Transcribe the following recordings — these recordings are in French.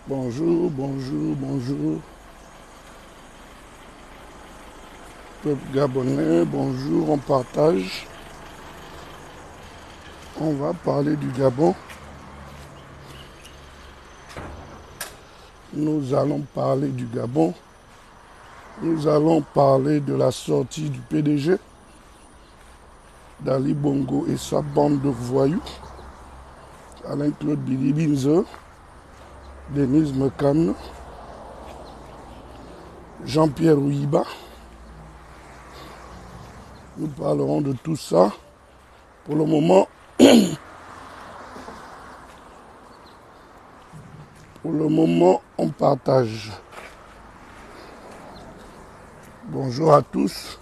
Bonjour, bonjour, bonjour. Peuple gabonais, bonjour, on partage. On va parler du Gabon. Nous allons parler du Gabon. Nous allons parler de la sortie du PDG, d'Ali Bongo et sa bande de voyous, Alain-Claude Bilibinze, Denise Mekan, Jean-Pierre Ouiba. Nous parlerons de tout ça. Pour le moment, on partage. Bonjour à tous.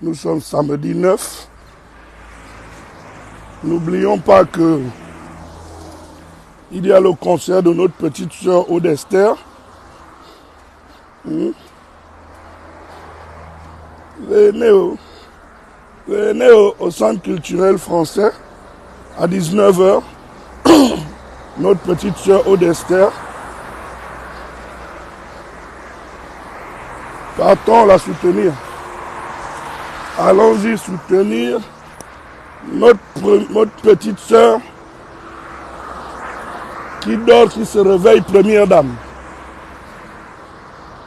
Nous sommes samedi 9. N'oublions pas que il y a le concert de notre petite sœur Aude Esther. Venez au Centre culturel français à 19h. Notre petite sœur Aude Esther. Partons la soutenir. Allons-y soutenir notre petite sœur qui dort, qui se réveille, première dame.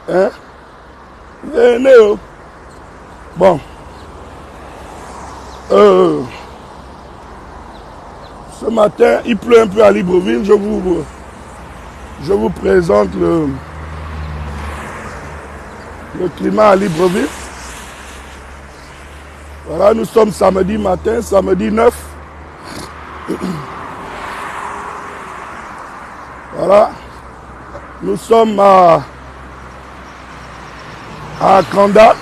Hein? Venez. Bon. Ce matin, il pleut un peu à Libreville. Je vous présente le climat à Libreville. Voilà, nous sommes samedi matin, samedi 9. Voilà. Nous sommes à Kanda,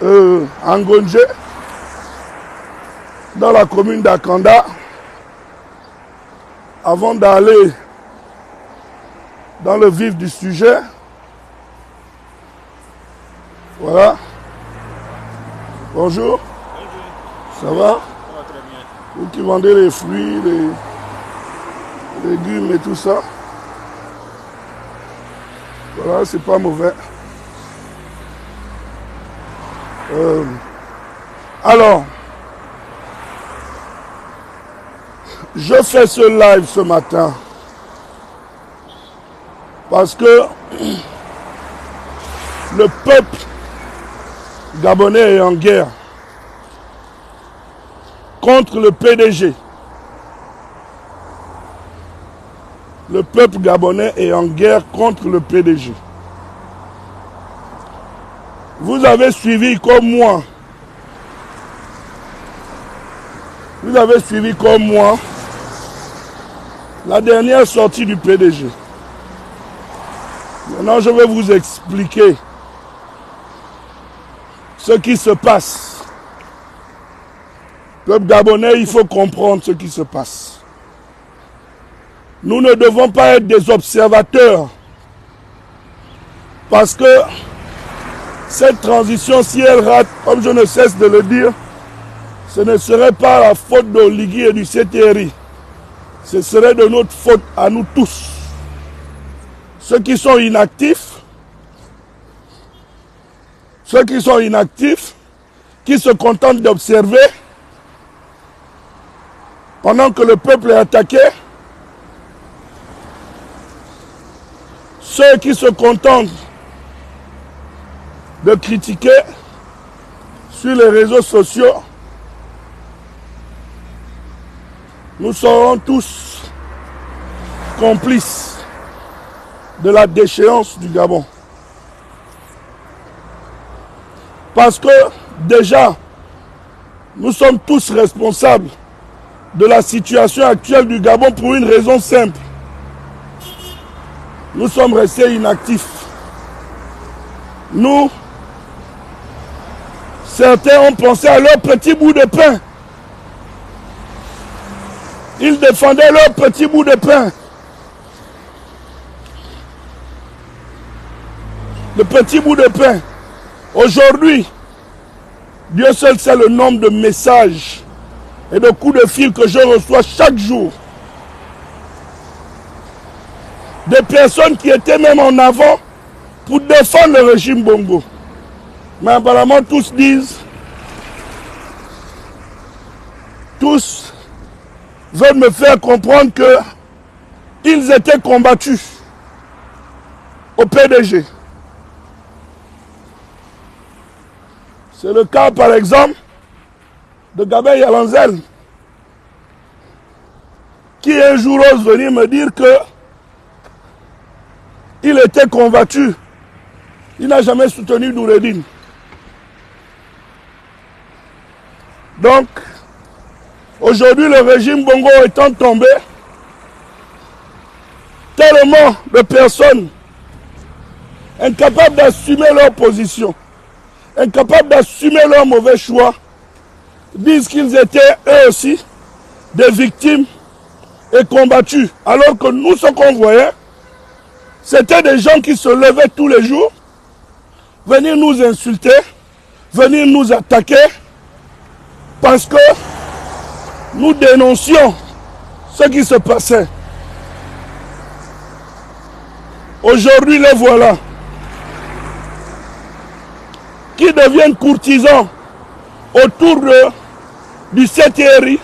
en Ngonje, dans la commune d'Akanda. Avant d'aller dans le vif du sujet, voilà. Bonjour. Ça va? Ça va très bien. Vous qui vendez les fruits, les légumes et tout ça. Voilà, c'est pas mauvais. Alors, je fais ce live ce matin parce que le peuple gabonais est en guerre contre le PDG. Le peuple gabonais est en guerre contre le PDG. Vous avez suivi comme moi. Vous avez suivi comme moi la dernière sortie du PDG. Maintenant, je vais vous expliquer ce qui se passe. Le peuple gabonais, il faut comprendre ce qui se passe. Nous ne devons pas être des observateurs. Parce que cette transition, si elle rate, comme je ne cesse de le dire, ce ne serait pas la faute d'Oligui et du CTRI. Ce serait de notre faute à nous tous. Ceux qui sont inactifs, qui se contentent d'observer, pendant que le peuple est attaqué, ceux qui se contentent de critiquer sur les réseaux sociaux, nous serons tous complices de la déchéance du Gabon. Parce que déjà, nous sommes tous responsables de la situation actuelle du Gabon pour une raison simple. Nous sommes restés inactifs. Nous, certains ont pensé à leur petit bout de pain. Ils défendaient leur petit bout de pain. Le petit bout de pain. Aujourd'hui, Dieu seul sait le nombre de messages et de coups de fil que je reçois chaque jour des personnes qui étaient même en avant pour défendre le régime Bongo. Mais apparemment tous veulent me faire comprendre qu'ils étaient combattus au PDG. C'est le cas par exemple de Gabin Yalanzel, qui un jour ose venir me dire que il était combattu. Il n'a jamais soutenu Noureddine. Donc, aujourd'hui, le régime Bongo étant tombé, tellement de personnes incapables d'assumer leur position, incapables d'assumer leur mauvais choix, disent qu'ils étaient eux aussi des victimes et combattus. Alors que nous, ce qu'on voyait, c'était des gens qui se levaient tous les jours, venir nous insulter, venir nous attaquer, parce que nous dénoncions ce qui se passait. Aujourd'hui, les voilà, qui deviennent courtisans autour du CTRI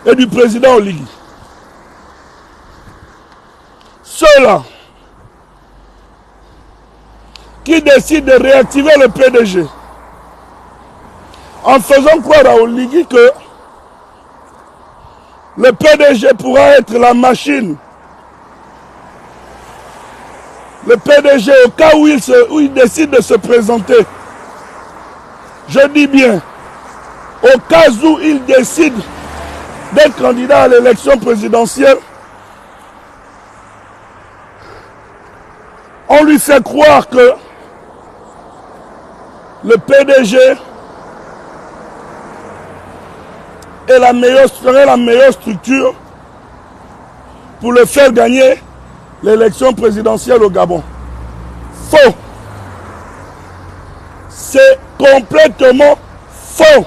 et du président Oligui. Ceux-là qui décident de réactiver le PDG en faisant croire à Oligui que le PDG pourra être la machine. Le PDG, au cas où il décide de se présenter, je dis bien, au cas où il décide d'être candidat à l'élection présidentielle, on lui fait croire que le PDG serait la meilleure structure pour le faire gagner l'élection présidentielle au Gabon. Faux. C'est complètement faux.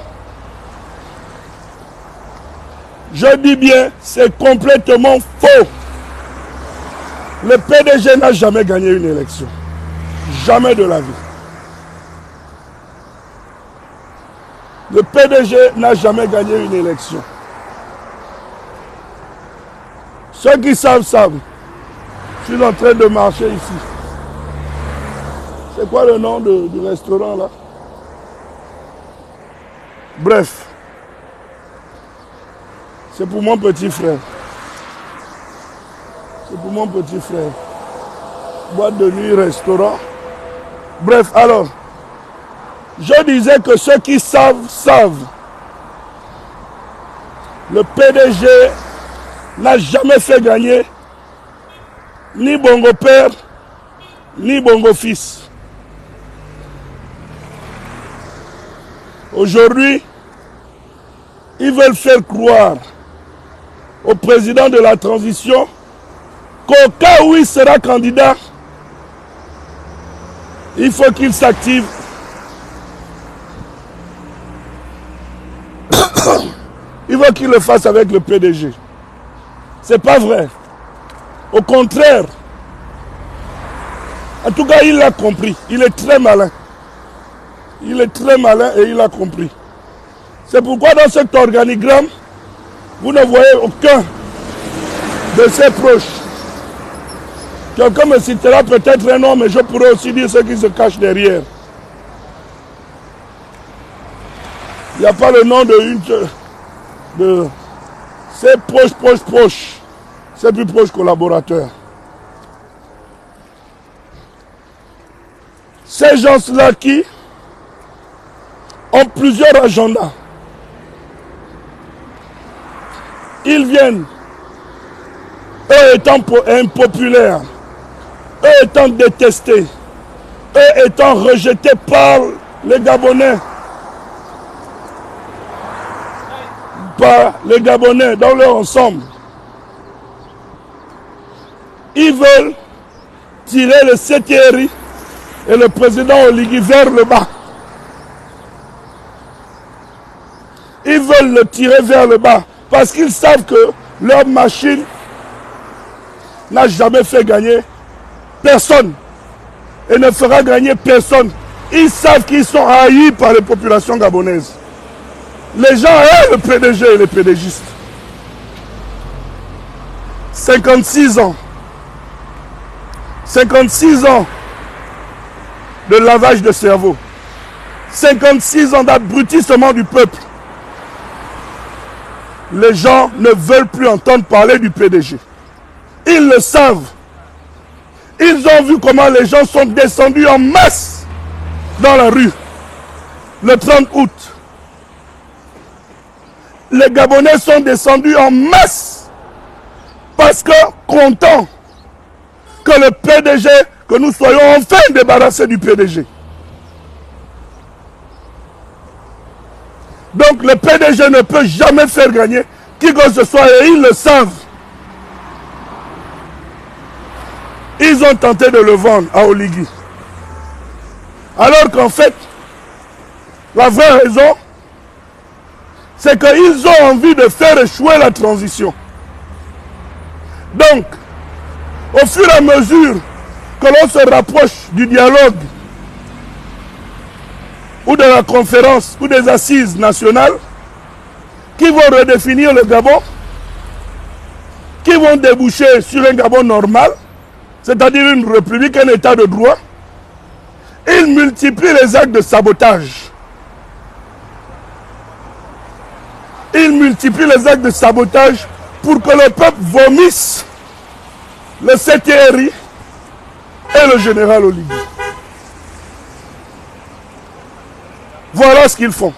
Je dis bien, c'est complètement faux. Le PDG n'a jamais gagné une élection. Jamais de la vie. Le PDG n'a jamais gagné une élection. Ceux qui savent, savent. Je suis en train de marcher ici. C'est quoi le nom du restaurant là? Bref. C'est pour mon petit frère. C'est pour mon petit frère. Boîte de nuit, restaurant. Bref, alors. Je disais que ceux qui savent, savent. Le PDG n'a jamais fait gagner ni Bongo père, ni Bongo fils. Aujourd'hui, ils veulent faire croire au président de la transition qu'au cas où il sera candidat, il faut qu'il s'active. Il veut qu'il le fasse avec le PDG. C'est pas vrai. Au contraire. En tout cas, il l'a compris. Il est très malin. Il est très malin et il a compris. C'est pourquoi dans cet organigramme, vous ne voyez aucun de ses proches. Quelqu'un me citera peut-être un nom, mais je pourrais aussi dire ceux qui se cachent derrière. Il n'y a pas le nom de ses proches, ses plus proches collaborateurs. Ces gens-là qui ont plusieurs agendas. Ils viennent, eux étant impopulaires, eux étant détestés, eux étant rejetés par les Gabonais. Par les Gabonais dans leur ensemble. Ils veulent tirer le CTRI et le président Oligui vers le bas. Ils veulent le tirer vers le bas parce qu'ils savent que leur machine n'a jamais fait gagner personne et ne fera gagner personne. Ils savent qu'ils sont haïs par les populations gabonaises. Les gens aiment le PDG et les PDGistes. 56 ans. 56 ans de lavage de cerveau. 56 ans d'abrutissement du peuple. Les gens ne veulent plus entendre parler du PDG. Ils le savent. Ils ont vu comment les gens sont descendus en masse dans la rue le 30 août. Les Gabonais sont descendus en masse parce que contents que le PDG, que nous soyons enfin débarrassés du PDG. Donc le PDG ne peut jamais faire gagner qui que ce soit et ils le savent. Ils ont tenté de le vendre à Oligui. Alors qu'en fait, la vraie raison, c'est qu'ils ont envie de faire échouer la transition. Donc, au fur et à mesure que l'on se rapproche du dialogue ou de la conférence ou des assises nationales qui vont redéfinir le Gabon, qui vont déboucher sur un Gabon normal, c'est-à-dire une république, un état de droit, ils multiplient les actes de sabotage. Ils multiplient les actes de sabotage pour que le peuple vomisse le CTRI et le général Oligui. Voilà ce qu'ils font.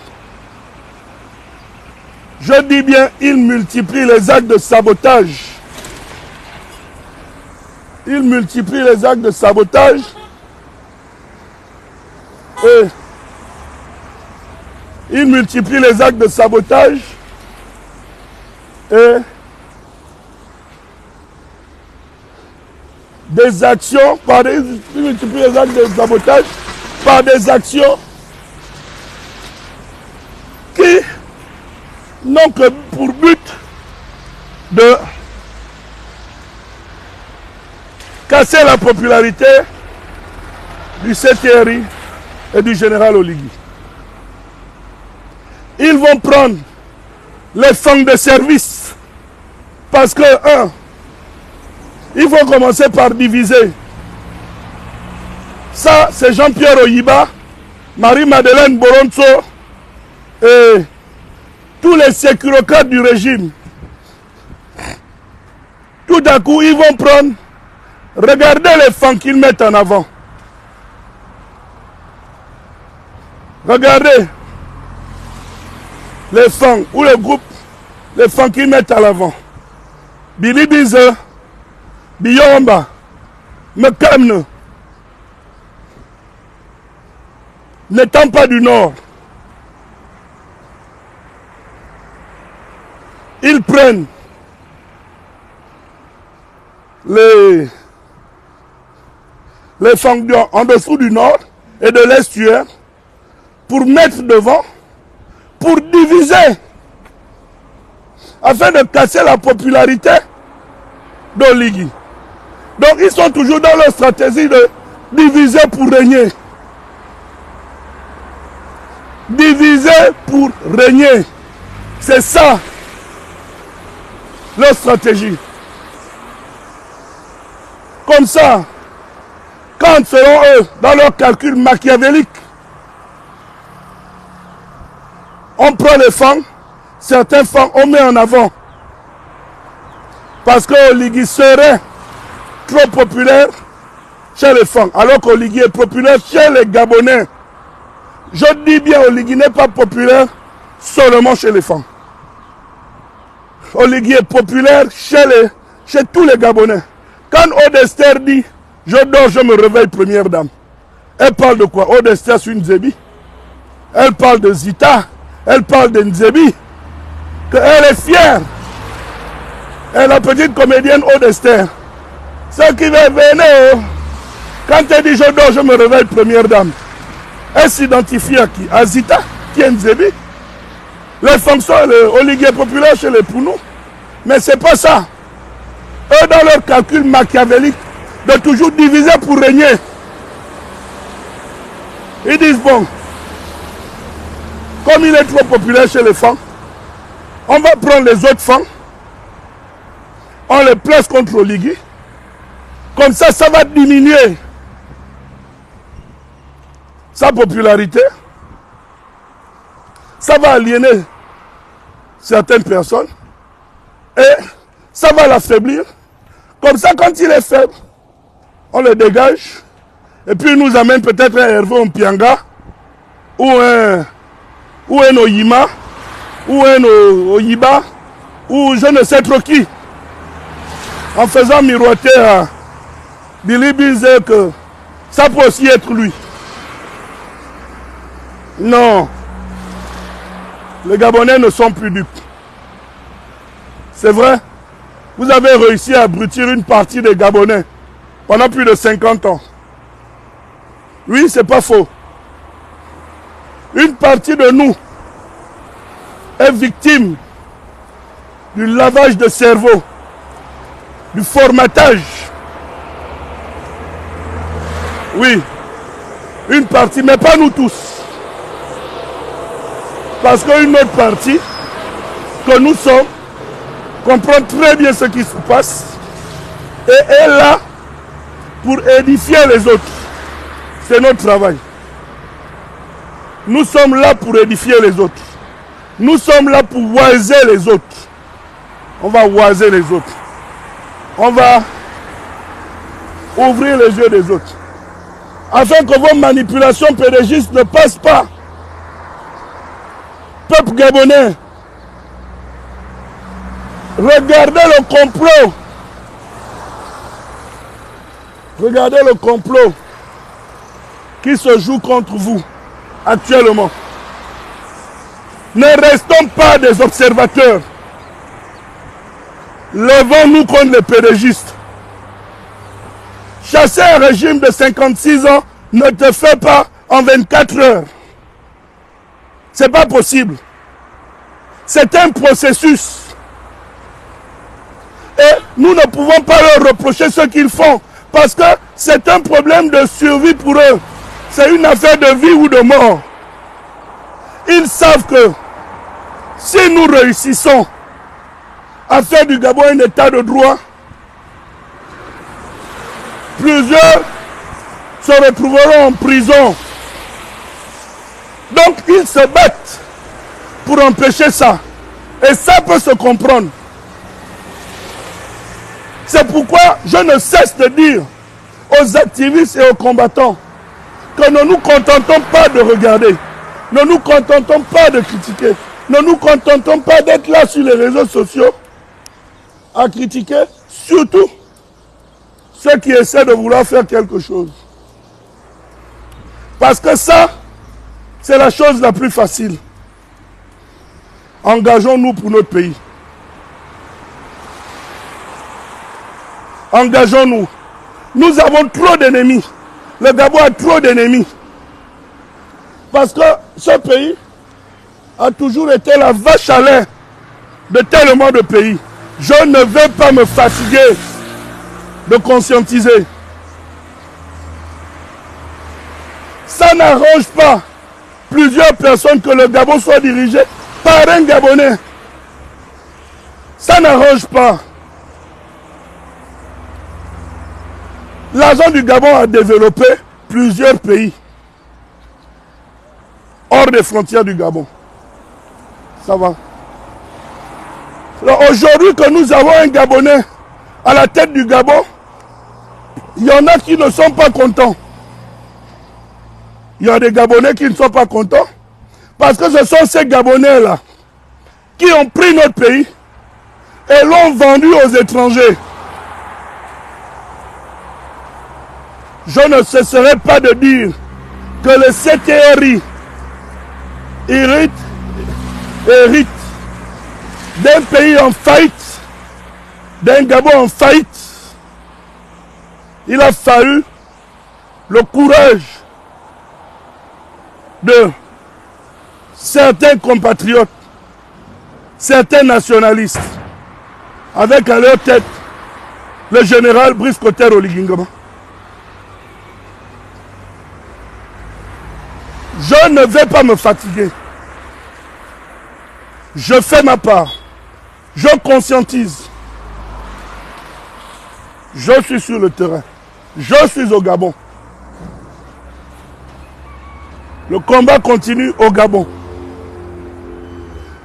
Je dis bien, ils multiplient les actes de sabotage. Ils multiplient les actes de sabotage et ils multiplient les actes de sabotage et des actions ils multiplient les actes de sabotage par des actions qui n'ont que pour but de casser la popularité du CTRI et du général Oligui. Ils vont prendre les fonds de service parce que, il faut commencer par diviser. Ça, c'est Jean-Pierre Oyiba, Marie-Madeleine Boronzo et tous les sécurocrates du régime. Tout à coup, ils vont prendre, regardez les fonds qu'ils mettent en avant. Regardez les fonds ou le groupe, les fonds qu'ils mettent à l'avant. Billy Bize, Biyomba, Mekamne, n'étant pas du Nord, ils prennent les fonds en dessous du Nord et de l'estuaire pour mettre devant, pour diviser, afin de casser la popularité d'Oligui. Donc ils sont toujours dans leur stratégie de diviser pour régner. Diviser pour régner. C'est ça leur stratégie. Comme ça, quand selon eux, dans leur calcul machiavélique, on prend les fonds, certains fonds on met en avant. Parce que Oligui serait trop populaire chez les fonds, alors qu'Oligui est populaire chez les Gabonais. Je dis bien, Oligui n'est pas populaire seulement chez les fonds. Oligui est populaire chez tous les Gabonais. Quand Odester dit « Je dors, je me réveille, première dame », elle parle de quoi? Odester, c'est une Nzebi. Elle parle de Zita. Elle parle de Nzebi. Qu'elle est fière. Et la petite comédienne Odester. Ce qui va venir, quand elle dit « Je dors, je me réveille, première dame », elle s'identifie à qui? À Zita, qui est Nzebi. Les fonctions, Oligui est populaire chez les Pounou. Mais ce n'est pas ça. eux dans leur calcul machiavélique, de toujours diviser pour régner. Ils disent, bon, comme il est trop populaire chez les femmes, on va prendre les autres femmes, on les place contre Oligui, comme ça va diminuer sa popularité, ça va aliéner certaines personnes, et ça va l'affaiblir. Comme ça, quand il est faible, on le dégage, et puis il nous amène peut-être un Hervé Ompianga, ou un Oyima, ou un Oyiba, ou je ne sais trop qui, en faisant miroiter à Billy Bize que ça peut aussi être lui. Non, les Gabonais ne sont plus dupes. C'est vrai, vous avez réussi à abrutir une partie des Gabonais pendant plus de 50 ans. Oui, c'est pas faux. Une partie de nous est victime du lavage de cerveau, du formatage. Oui, une partie, mais pas nous tous. Parce qu'une autre partie, que nous sommes, comprend très bien ce qui se passe et est là pour édifier les autres. C'est notre travail. Nous sommes là pour édifier les autres. Nous sommes là pour oiser les autres. On va oiser les autres. On va ouvrir les yeux des autres. Afin que vos manipulations pédagogiques ne passent pas. Peuple gabonais, regardez le complot. Regardez le complot qui se joue contre vous actuellement. Ne restons pas des observateurs. Levons-nous contre les pédagistes. Chasser un régime de 56 ans ne te fait pas en 24 heures. C'est pas possible. C'est un processus. Et nous ne pouvons pas leur reprocher ce qu'ils font. Parce que c'est un problème de survie pour eux. C'est une affaire de vie ou de mort. Ils savent que si nous réussissons à faire du Gabon un état de droit, plusieurs se retrouveront en prison. Donc ils se battent pour empêcher ça. Et ça peut se comprendre. C'est pourquoi je ne cesse de dire aux activistes et aux combattants que ne nous contentons pas de regarder, ne nous contentons pas de critiquer, ne nous contentons pas d'être là sur les réseaux sociaux à critiquer, surtout ceux qui essaient de vouloir faire quelque chose. Parce que ça, c'est la chose la plus facile. Engageons-nous pour notre pays. Engageons-nous. Nous avons trop d'ennemis. Le Gabon a trop d'ennemis. Parce que ce pays a toujours été la vache à lait de tellement de pays. Je ne vais pas me fatiguer de conscientiser. Ça n'arrange pas plusieurs personnes que le Gabon soit dirigé par un Gabonais. Ça n'arrange pas. L'argent du Gabon a développé plusieurs pays hors des frontières du Gabon. Ça va. Aujourd'hui que nous avons un Gabonais à la tête du Gabon, il y en a qui ne sont pas contents. Il y a des Gabonais qui ne sont pas contents parce que ce sont ces Gabonais-là qui ont pris notre pays et l'ont vendu aux étrangers. Je ne cesserai pas de dire que le CTRI hérite d'un pays en faillite, d'un Gabon en faillite. Il a fallu le courage de certains compatriotes, certains nationalistes, avec à leur tête le général Brice Kotter Oligingama. Je ne vais pas me fatiguer. Je fais ma part. Je conscientise. Je suis sur le terrain. Je suis au Gabon. Le combat continue au Gabon.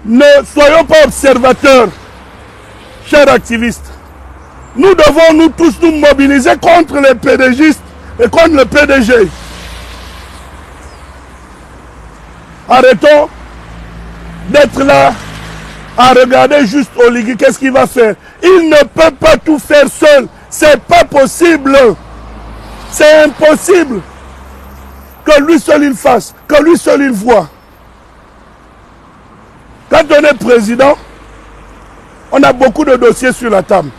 Ne soyons pas observateurs, chers activistes. Nous devons nous tous nous mobiliser contre les PDGistes et contre le PDG. Arrêtons d'être là à regarder juste Oligui. Qu'est-ce qu'il va faire? Il ne peut pas tout faire seul. C'est pas possible. C'est impossible que lui seul il fasse, que lui seul il voit. Quand on est président, on a beaucoup de dossiers sur la table.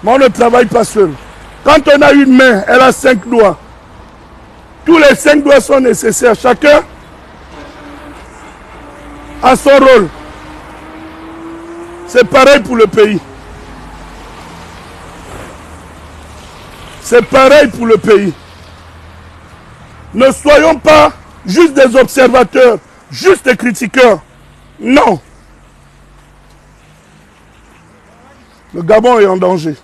Mais on ne travaille pas seul. Quand on a une main, elle a 5 doigts. Tous les 5 doigts sont nécessaires. Chacun a son rôle. C'est pareil pour le pays. C'est pareil pour le pays. Ne soyons pas juste des observateurs, juste des critiqueurs. Non. Le Gabon est en danger.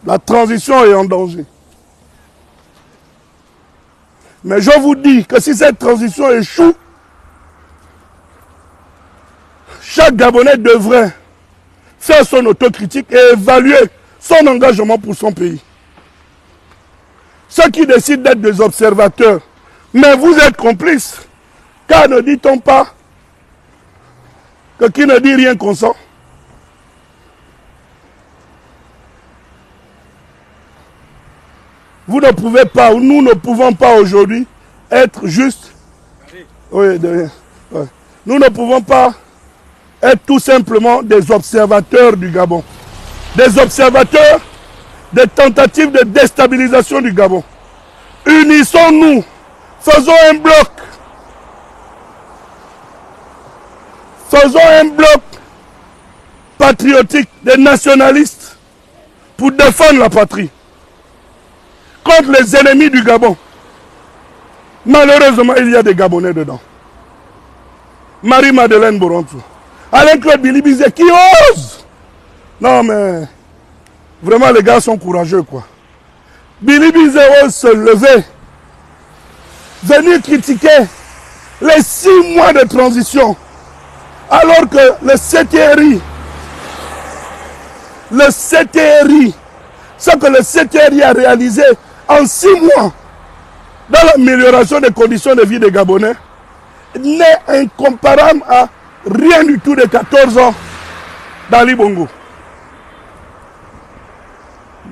La transition est en danger. Mais je vous dis que si cette transition échoue, chaque Gabonais devrait faire son autocritique et évaluer son engagement pour son pays. Ceux qui décident d'être des observateurs, mais vous êtes complices. Car ne dit-on pas que qui ne dit rien consent? Vous ne pouvez pas, ou nous ne pouvons pas aujourd'hui être juste. Oui, de rien. Ouais. Nous ne pouvons pas être tout simplement des observateurs du Gabon. Des observateurs des tentatives de déstabilisation du Gabon. Unissons-nous, faisons un bloc. Faisons un bloc patriotique des nationalistes pour défendre la patrie contre les ennemis du Gabon. Malheureusement, il y a des Gabonais dedans. Marie-Madeleine Borontou, Alain-Claude Bilibizé qui ose. Non mais, vraiment les gars sont courageux quoi. Bilibizé ose se lever, venir critiquer les 6 mois de transition. Alors que le CTRI, ce que le CTRI a réalisé en 6 mois dans l'amélioration des conditions de vie des Gabonais, n'est incomparable à rien du tout de 14 ans d'Ali Bongo.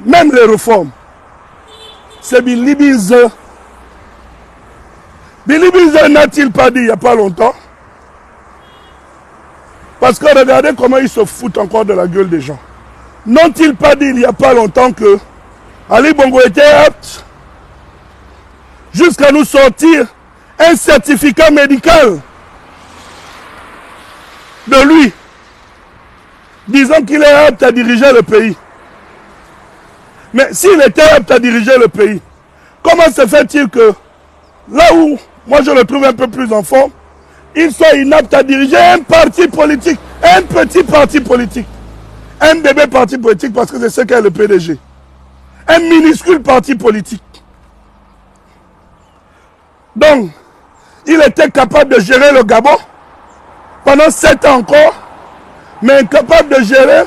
Même les réformes, c'est Bilibizé. Bilibizé n'a-t-il pas dit il n'y a pas longtemps? Parce que regardez comment ils se foutent encore de la gueule des gens. N'ont-ils pas dit il n'y a pas longtemps que Ali Bongo était apte jusqu'à nous sortir un certificat médical de lui, disant qu'il est apte à diriger le pays. Mais s'il était apte à diriger le pays, comment se fait-il que là où moi je le trouve un peu plus en forme, il soit inapte à diriger un parti politique, un petit parti politique, un bébé parti politique parce que c'est ce qu'est le PDG, un minuscule parti politique. Donc, il était capable de gérer le Gabon pendant 7 ans encore, mais incapable de gérer,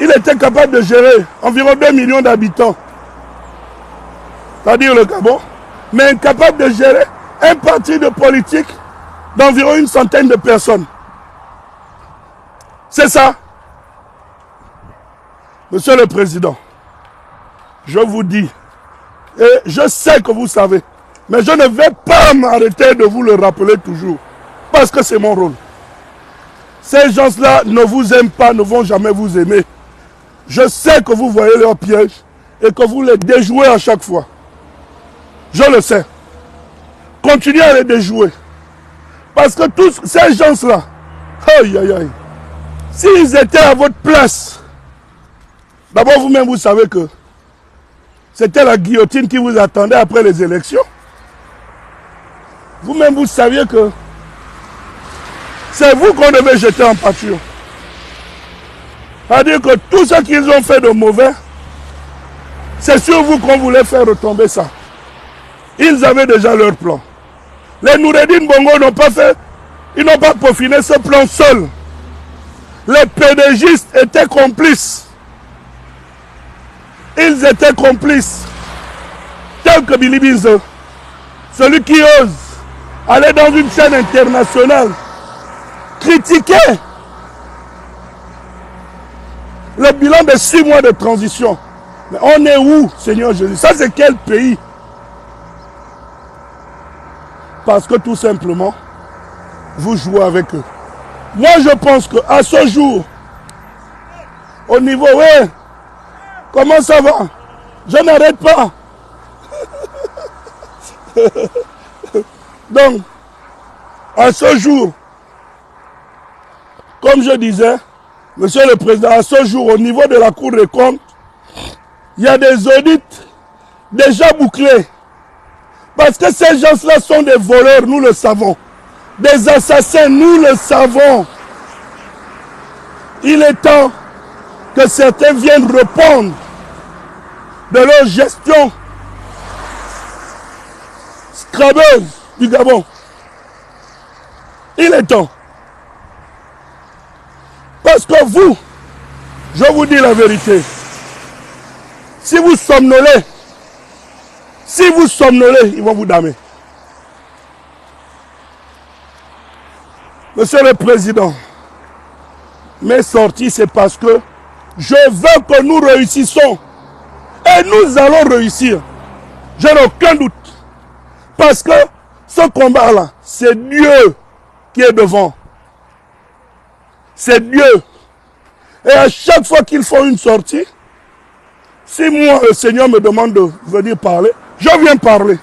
il était capable de gérer environ 2 millions d'habitants, c'est-à-dire le Gabon, mais incapable de gérer un parti de politique d'environ 100 de personnes. C'est ça. Monsieur le Président, je vous dis, et je sais que vous savez, mais je ne vais pas m'arrêter de vous le rappeler toujours, parce que c'est mon rôle. Ces gens-là ne vous aiment pas, ne vont jamais vous aimer. Je sais que vous voyez leurs pièges et que vous les déjouez à chaque fois. Je le sais. Continuez à les déjouer. Parce que tous ces gens-là, aïe, aïe, aïe, S'ils étaient à votre place, d'abord vous-même vous savez que c'était la guillotine qui vous attendait après les élections. Vous-même vous saviez que c'est vous qu'on devait jeter en pâture. C'est-à-dire que tout ce qu'ils ont fait de mauvais, c'est sur vous qu'on voulait faire retomber ça. Ils avaient déjà leur plan. Les Noureddin Bongo n'ont pas fait, ils n'ont pas peaufiné ce plan seul. Les pédégistes étaient complices. Ils étaient complices. Tel que Billy Bizo, celui qui ose aller dans une chaîne internationale, critiquer le bilan de 6 mois de transition. Mais on est où, Seigneur Jésus? Ça, c'est quel pays? Parce que tout simplement, vous jouez avec eux. Moi, je pense qu'à ce jour, au niveau, ouais, comment ça va? Je n'arrête pas. Donc, à ce jour, comme je disais, Monsieur le Président, à ce jour, au niveau de la Cour des comptes, il y a des audits déjà bouclés. Parce que ces gens-là sont des voleurs, nous le savons. Des assassins, nous le savons. Il est temps que certains viennent répondre de leur gestion scrabeuse du Gabon. Il est temps. Parce que vous, je vous dis la vérité, si vous somnolez, ils vont vous damer. Monsieur le Président, mes sorties, c'est parce que je veux que nous réussissons. Et nous allons réussir. Je n'ai aucun doute. Parce que ce combat-là, c'est Dieu qui est devant. C'est Dieu. Et à chaque fois qu'ils font une sortie, si moi, le Seigneur me demande de venir parler, je viens parler.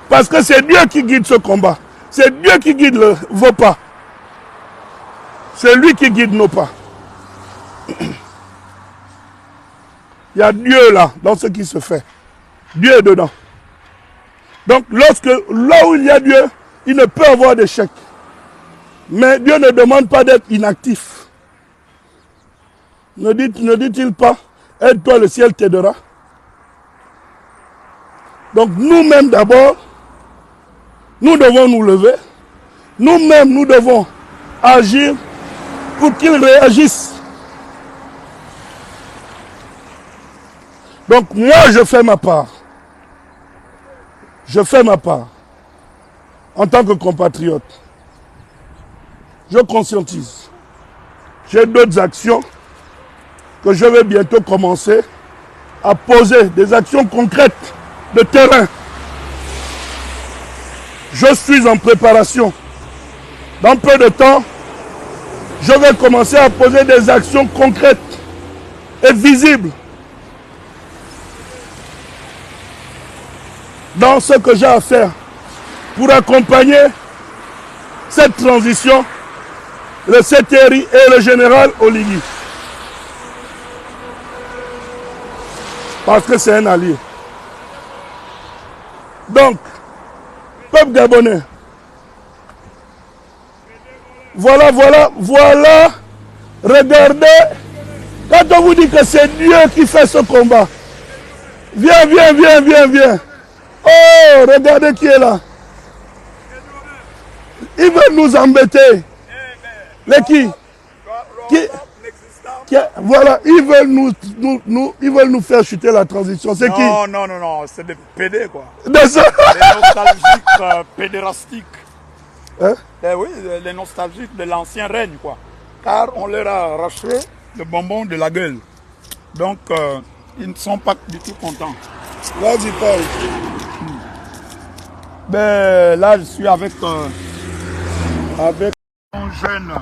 Parce que c'est Dieu qui guide ce combat. C'est Dieu qui guide vos pas. C'est lui qui guide nos pas. Il y a Dieu là, dans ce qui se fait. Dieu est dedans. Donc, là où il y a Dieu, il ne peut avoir d'échec. Mais Dieu ne demande pas d'être inactif. Ne dit-il pas, aide-toi, le ciel t'aidera. Donc, nous-mêmes d'abord, nous devons nous lever. Nous-mêmes, nous devons agir pour qu'ils réagissent. Donc, moi, je fais ma part. Je fais ma part. En tant que compatriote. Je conscientise. J'ai d'autres actions que je vais bientôt commencer à poser, des actions concrètes de terrain. Je suis en préparation. Dans peu de temps, je vais commencer à poser des actions concrètes et visibles dans ce que j'ai à faire pour accompagner cette transition, le CTRI et le général Oligui. Parce que c'est un allié. Donc, peuple gabonais, voilà, regardez, quand on vous dit que c'est Dieu qui fait ce combat, viens. Oh, regardez qui est là. Ils veulent nous embêter. Les qui voilà, ils veulent nous faire chuter la transition. C'est qui? Non, c'est des PD quoi. Des nostalgiques pédérastiques. Hein? Oui, les nostalgiques de l'ancien règne quoi. Car on leur a arraché le bonbon de la gueule. Donc, ils ne sont pas du tout contents. Vas-y, parle. Ben, là, je suis avec mon jeune.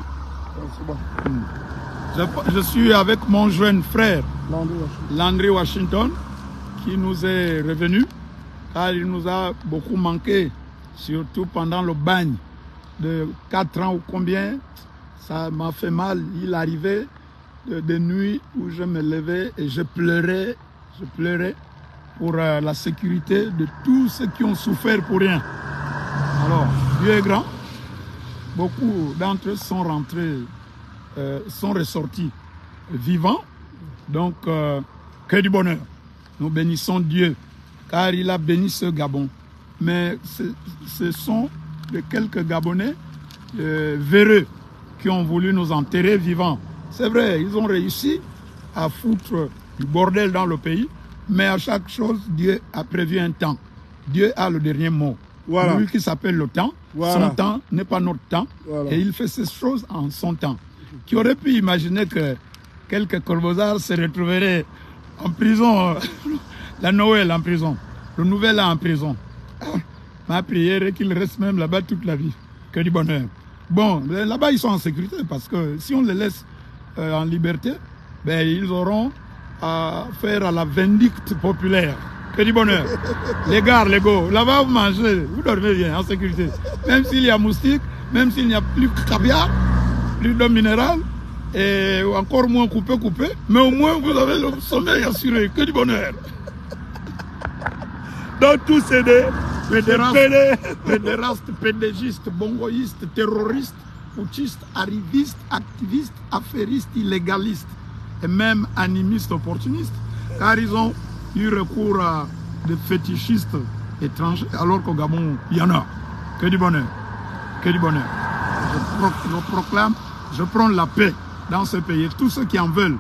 Je suis avec mon jeune frère, Landry Washington, qui nous est revenu, car il nous a beaucoup manqué, surtout pendant le bagne de 4 ans ou combien. Ça m'a fait mal. Il arrivait des nuits où je me levais et je pleurais pour la sécurité de tous ceux qui ont souffert pour rien. Alors, Dieu est grand. Beaucoup d'entre eux sont rentrés, sont ressortis vivants. Donc, que du bonheur. Nous bénissons Dieu, car il a béni ce Gabon. Mais ce sont de quelques Gabonais véreux qui ont voulu nous enterrer vivants. C'est vrai, ils ont réussi à foutre du bordel dans le pays, mais à chaque chose, Dieu a prévu un temps. Dieu a le dernier mot. Voilà. Lui qui s'appelle le temps, voilà. son temps n'est pas notre temps, voilà. Et il fait ces choses en son temps. Qui aurait pu imaginer que quelques corbeaux-arts se retrouveraient en prison, la Noël en prison, le Nouvel An en prison. Ma prière est qu'ils restent même là-bas toute la vie. Que du bonheur. Bon, là-bas ils sont en sécurité parce que si on les laisse en liberté, ben, ils auront à faire à la vindicte populaire. Que du bonheur. Les gars, les go, là-bas vous mangez, vous dormez bien en sécurité. Même s'il y a moustiques, même s'il n'y a plus de caviar, plus d'eau minérale, et encore moins coupé, mais au moins vous avez le sommeil assuré. Que du bonheur. Donc tous c'est des pédérastes, pédégistes, bongoïstes, terroristes, putschistes, arrivistes, activistes, affairistes, illégalistes et même animistes opportunistes, car ils ont eu recours à des fétichistes étrangers, alors qu'au Gabon, il y en a. Que du bonheur. Que du bonheur. Je proclame, je prends la paix dans ce pays. Tous ceux qui en veulent,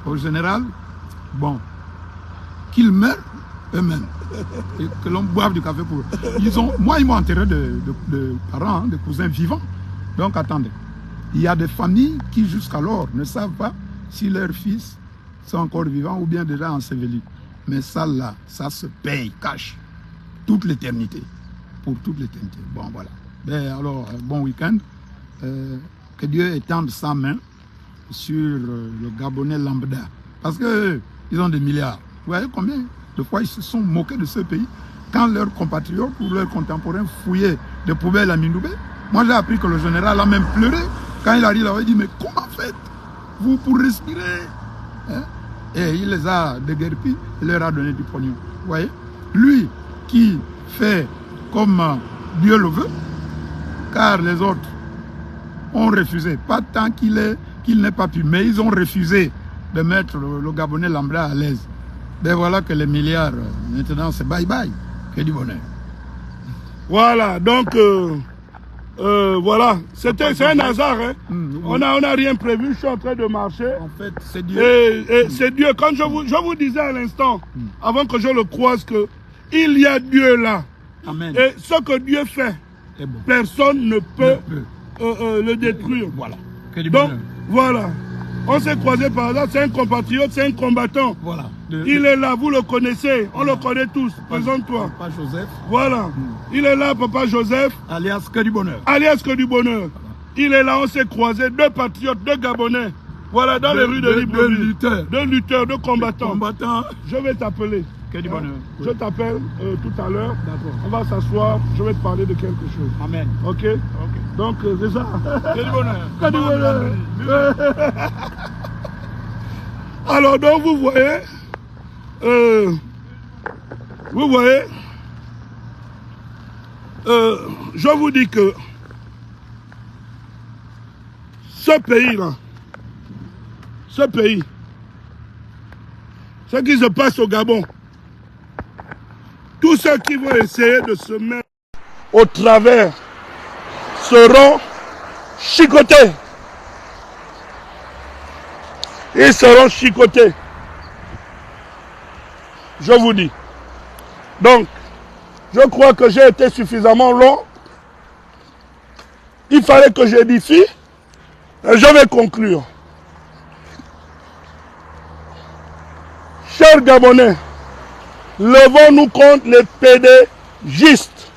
au général, bon, qu'ils meurent eux-mêmes. Et que l'on boive du café pour eux. Moi, ils m'ont enterré de parents, de cousins vivants. Donc, attendez. Il y a des familles qui, jusqu'alors, ne savent pas si leurs fils sont encore vivants ou bien déjà ensevelis. Mais ça, là, ça se paye, cash. Toute l'éternité. Pour toute l'éternité. Bon, voilà. Ben, alors, bon week-end. Que Dieu étende sa main sur le Gabonais lambda. Parce qu'ils ont des milliards. Vous voyez combien de fois ils se sont moqués de ce pays quand leurs compatriotes ou leurs contemporains fouillaient des poubelles à Mindoubé. Moi, j'ai appris que le général a même pleuré quand il arrive là-bas. Il dit, mais comment faites-vous pour respirer, hein? Et il les a déguerpis, il leur a donné du pognon. Vous voyez? Lui qui fait comme Dieu le veut, car les autres ont refusé, pas tant qu'il n'ait pas pu, mais ils ont refusé de mettre le Gabonais lambda à l'aise. Ben voilà que les milliards, maintenant c'est bye-bye. Que du bonheur. Voilà, donc, voilà, c'est un hasard. Hein. Oui. On n'a rien prévu, je suis en train de marcher. En fait, c'est Dieu. Et c'est Dieu. Quand je vous disais à l'instant, avant que je le croise, que il y a Dieu là. Amen. Et ce que Dieu fait, bon. Personne ne peut le détruire. Voilà. Que du donc, bonheur. Voilà. On s'est croisé par hasard, c'est un compatriote, c'est un combattant. Voilà. Il est là, vous le connaissez, on le connaît tous. Présente-toi. Papa Joseph. Voilà. Il est là, Papa Joseph. Alias que du bonheur. Alias que du bonheur. Voilà. Il est là, on s'est croisés, deux patriotes, deux Gabonais. Voilà, dans les rues de Libreville. Deux lutteurs, deux combattants. Je vais t'appeler. Que du bonheur. Je t'appelle tout à l'heure. On va s'asseoir, je vais te parler de quelque chose. Amen. Ok. Donc, c'est ça. Que du bonheur. Que du bonheur. Alors, donc, vous voyez, je vous dis que ce pays-là, ce qui se passe au Gabon, tous ceux qui vont essayer de se mettre au travers seront chicotés. Ils seront chicotés. Je vous dis. Donc, je crois que j'ai été suffisamment long. Il fallait que j'édifie. Je vais conclure. Chers Gabonais, levons-nous contre les pédégistes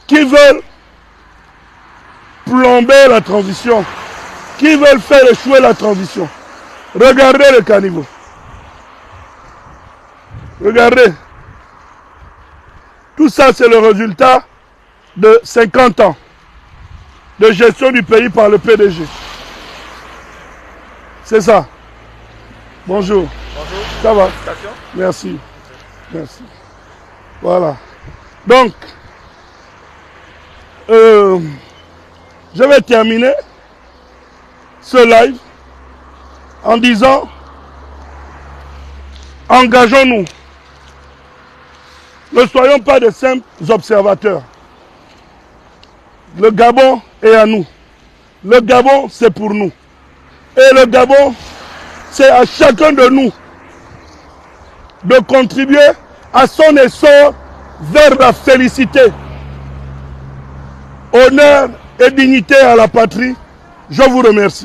qui veulent plomber la transition, qui veulent faire échouer la transition. Regardez le caniveau. Regardez. Tout ça, c'est le résultat de 50 ans. de gestion du pays par le PDG. C'est ça. Bonjour. Bonjour. Ça va? Merci. Merci. Voilà. Donc, je vais terminer ce live en disant, engageons-nous. Ne soyons pas de simples observateurs. Le Gabon est à nous. Le Gabon, c'est pour nous. Et le Gabon, c'est à chacun de nous de contribuer à son essor vers la félicité. Honneur et dignité à la patrie. Je vous remercie.